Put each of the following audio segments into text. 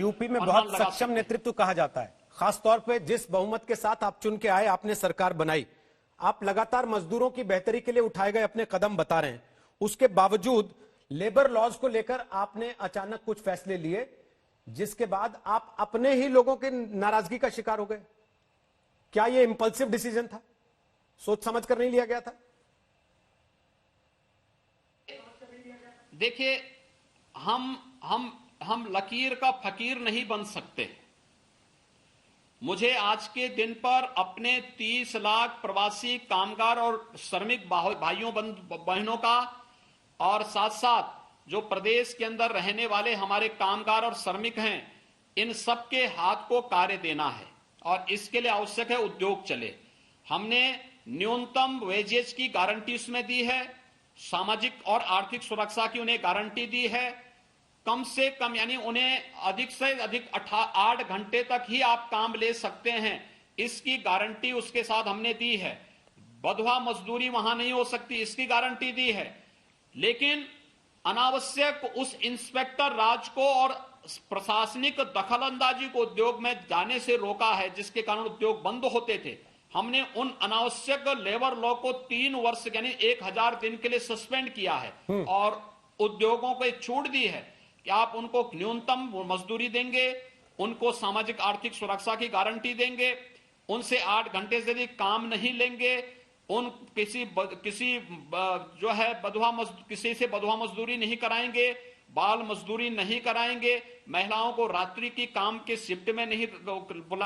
UP में बहुत सक्षम नेतृत्व कहा जाता है, खासतौर पे जिस बहुमत के साथ आप चुन के आए, आपने सरकार बनाई, आप लगातार मजदूरों की बेहतरी के लिए उठाए गए अपने कदम बता रहे हैं। उसके बावजूद लेबर लॉज को लेकर आपने अचानक कुछ फैसले लिए, जिसके बाद आप अपने ही लोगों की नाराजगी का शिकार हो गए। क्या यह इंपल्सिव डिसीजन था? सोच समझ कर नहीं लिया गया था? देखिए, हम लकीर का फकीर नहीं बन सकते। मुझे आज के दिन पर अपने 30 लाख प्रवासी कामगार और श्रमिक भाइयों बहनों का और साथ साथ जो प्रदेश के अंदर रहने वाले हमारे कामगार और श्रमिक हैं, इन सबके हाथ को कार्य देना है और इसके लिए आवश्यक है उद्योग चले। हमने न्यूनतम वेजेज की गारंटी उसमें दी है, सामाजिक और आर्थिक सुरक्षा की उन्हें गारंटी दी है। कम से कम यानी उन्हें अधिक से अधिक 8 घंटे तक ही आप काम ले सकते हैं, इसकी गारंटी उसके साथ हमने दी है। बंधुआ मजदूरी वहां नहीं हो सकती, इसकी गारंटी दी है। लेकिन अनावश्यक उस इंस्पेक्टर राज को और प्रशासनिक दखलंदाजी को उद्योग में जाने से रोका है, जिसके कारण उद्योग बंद होते थे। हमने उन अनावश्यक लेबर लॉ को 3 वर्ष यानी 1000 दिन के लिए सस्पेंड किया है और उद्योगों को एक छूट दी है कि आप उनको न्यूनतम मजदूरी देंगे, उनको सामाजिक आर्थिक सुरक्षा की गारंटी देंगे, उनसे 8 घंटे से अधिक काम नहीं लेंगे, उन किसी जो है किसी से बंधुआ मजदूरी नहीं कराएंगे, बाल मजदूरी नहीं कराएंगे, महिलाओं को रात्रि की काम के शिफ्ट में नहीं,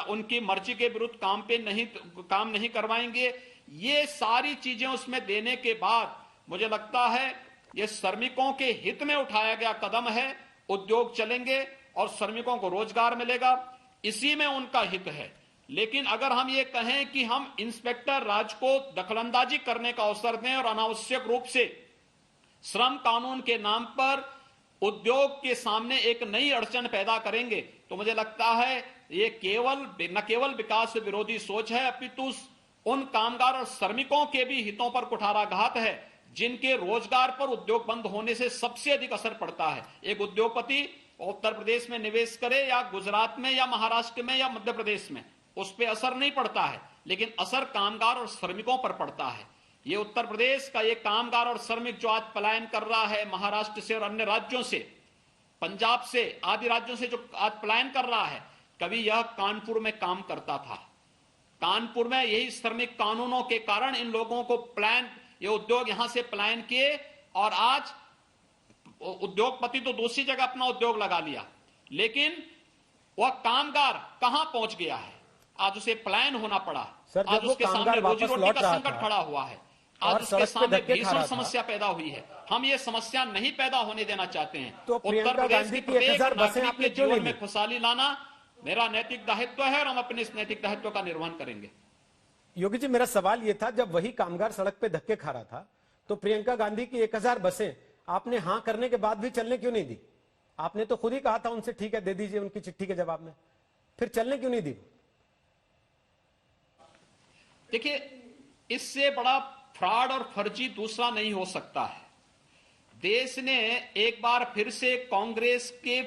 उनकी मर्जी के विरुद्ध काम नहीं करवाएंगे। ये सारी चीजें उसमें देने के बाद मुझे लगता है ये श्रमिकों के हित में उठाया गया कदम है। उद्योग चलेंगे और श्रमिकों को रोजगार मिलेगा, इसी में उनका हित है। लेकिन अगर हम ये कहें कि हम इंस्पेक्टर राज को दखलंदाजी करने का अवसर दें और अनावश्यक रूप से श्रम कानून के नाम पर उद्योग के सामने एक नई अड़चन पैदा करेंगे, तो मुझे लगता है ये न केवल विकास विरोधी सोच है, अपितु उन कामगार और श्रमिकों के भी हितों पर कुठाराघात है, जिनके रोजगार पर उद्योग बंद होने से सबसे अधिक असर पड़ता है। एक उद्योगपति उत्तर प्रदेश में निवेश करे या गुजरात में या महाराष्ट्र में या मध्य प्रदेश में, उस पर असर नहीं पड़ता है, लेकिन असर कामगार और श्रमिकों पर पड़ता है। ये उत्तर प्रदेश का ये कामगार और श्रमिक जो आज पलायन कर रहा है महाराष्ट्र से और अन्य राज्यों से, पंजाब से आदि राज्यों से जो आज पलायन कर रहा है, कभी यह कानपुर में काम करता था। कानपुर में यही श्रमिक कानूनों के कारण इन लोगों को ये उद्योग यहां से पलायन किए और आज उद्योगपति तो दूसरी जगह अपना उद्योग लगा लिया, लेकिन वह कामगार कहां पहुंच गया है? आज उसे पलायन होना पड़ा। आज उसके सामने रोजी रोटी का संकट खड़ा हुआ है, आज उसके सामने भीषण समस्या पैदा हुई है। हम ये समस्या नहीं पैदा होने देना चाहते हैं। तो उत्तर प्रदेश की प्रत्येक नागरिक के जीवन में खुशहाली लाना मेरा नैतिक दायित्व है और हम अपने इस नैतिक दायित्व का निर्वहन करेंगे। योगी जी, मेरा सवाल यह था, जब वही कामगार सड़क पे धक्के खा रहा था तो प्रियंका गांधी की 1000 बसें आपने हां करने के बाद भी चलने क्यों नहीं दी? आपने तो खुद ही कहा था उनसे, ठीक है दे दीजिए उनकी चिट्ठी के जवाब में, फिर चलने क्यों नहीं दी? देखिए, इससे बड़ा फ्रॉड और फर्जी दूसरा नहीं हो सकता है। देश ने एक बार फिर से कांग्रेस के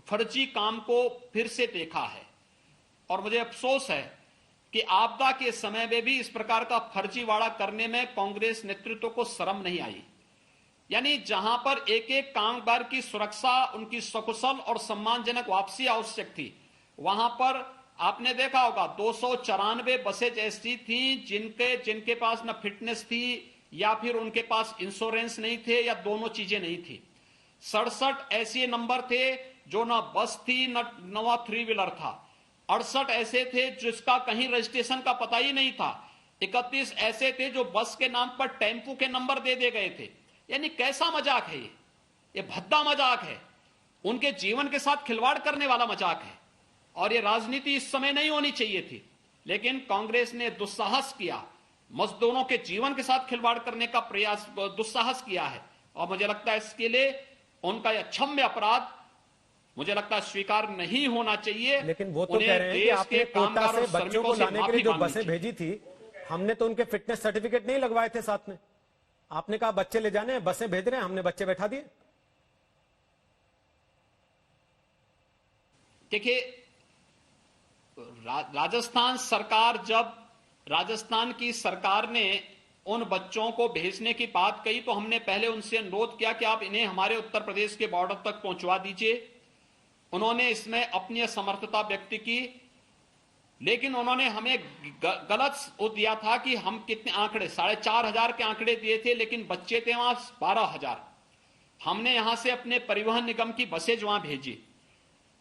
फर्जी काम को फिर से देखा है और मुझे अफसोस है कि आपदा के समय में भी इस प्रकार का फर्जीवाड़ा करने में कांग्रेस नेतृत्व को शर्म नहीं आई। यानी जहां पर एक एक कामगार की सुरक्षा, उनकी सकुशल और सम्मानजनक वापसी आवश्यक थी, वहां पर आपने देखा होगा 294 बसें ऐसी थी जिनके पास न फिटनेस थी या फिर उनके पास इंश्योरेंस नहीं थे या दोनों चीजें नहीं थी। 67 ऐसे नंबर थे जो न बस थी न वह 3 व्हीलर था। 68 ऐसे थे जिसका कहीं रजिस्ट्रेशन का पता ही नहीं था। 31 ऐसे थे जो बस के नाम पर टेम्पू के नंबर दे गए थे। यानी कैसा मजाक है ये भद्दा मजाक है, उनके जीवन के साथ खिलवाड़ करने वाला मजाक है और ये राजनीति इस समय नहीं होनी चाहिए थी। लेकिन कांग्रेस ने दुस्साहस किया, मजदूरों के जीवन के साथ खिलवाड़ करने का प्रयास, दुस्साहस किया है और मुझे लगता है इसके लिए उनका यह क्षम्य अपराध मुझे लगता है स्वीकार नहीं होना चाहिए। लेकिन वो तो कह रहे हैं कि आपने कोटा से बच्चों को लाने के लिए जो बसें भेजी थी, हमने तो उनके फिटनेस सर्टिफिकेट नहीं लगवाए थे साथ में। आपने कहा बच्चे ले जाने हैं, बसें भेज रहे हैं, हमने बच्चे बैठा दिए। देखिए, राजस्थान सरकार, जब राजस्थान की सरकार ने उन बच्चों को भेजने की बात कही तो हमने पहले उनसे अनुरोध किया कि आप इन्हें हमारे उत्तर प्रदेश के बॉर्डर तक पहुंचवा दीजिए। उन्होंने इसमें अपनी असमर्थता व्यक्त की, लेकिन उन्होंने हमें गलत वो दिया था कि हम कितने आंकड़े 4,500 के आंकड़े दिए थे, लेकिन बच्चे थे वहां 12,000। हमने यहां से अपने परिवहन निगम की बसेज वहां भेजी।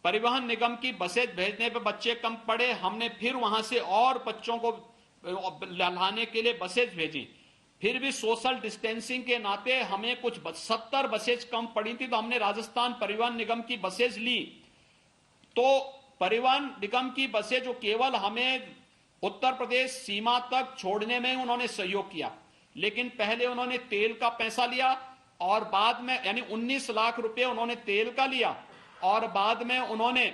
परिवहन निगम की बसेज भेजने पर बच्चे कम पड़े, हमने फिर वहां से और बच्चों को लाने के लिए बसेज भेजी। फिर भी सोशल डिस्टेंसिंग के नाते हमें कुछ 70 बसेज कम पड़ी थी, तो हमने राजस्थान परिवहन निगम की बसेज ली। तो परिवहन निगम की बसें जो केवल हमें उत्तर प्रदेश सीमा तक छोड़ने में उन्होंने सहयोग किया, लेकिन पहले उन्होंने तेल का पैसा लिया और बाद में यानी 19 लाख रुपए उन्होंने तेल का लिया और बाद में उन्होंने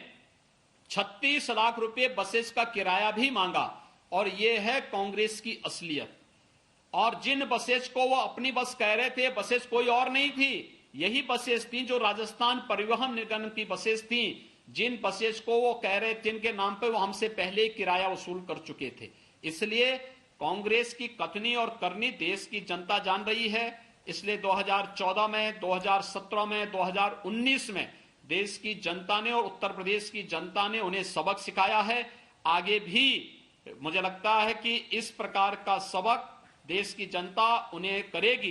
36 लाख रुपए बसेस का किराया भी मांगा। और यह है कांग्रेस की असलियत। और जिन बसेस को वो अपनी बस कह रहे थे, बसेस कोई और नहीं थी, यही बसेस थी जो राजस्थान परिवहन निगम की बसेस थी, जिन बसेस को वो कह रहे, जिनके नाम पे वो हमसे पहले ही किराया वसूल कर चुके थे। इसलिए कांग्रेस की कथनी और करनी देश की जनता जान रही है। इसलिए 2014 में, 2017 में, 2019 में देश की जनता ने और उत्तर प्रदेश की जनता ने उन्हें सबक सिखाया है। आगे भी मुझे लगता है कि इस प्रकार का सबक देश की जनता उन्हें करेगी।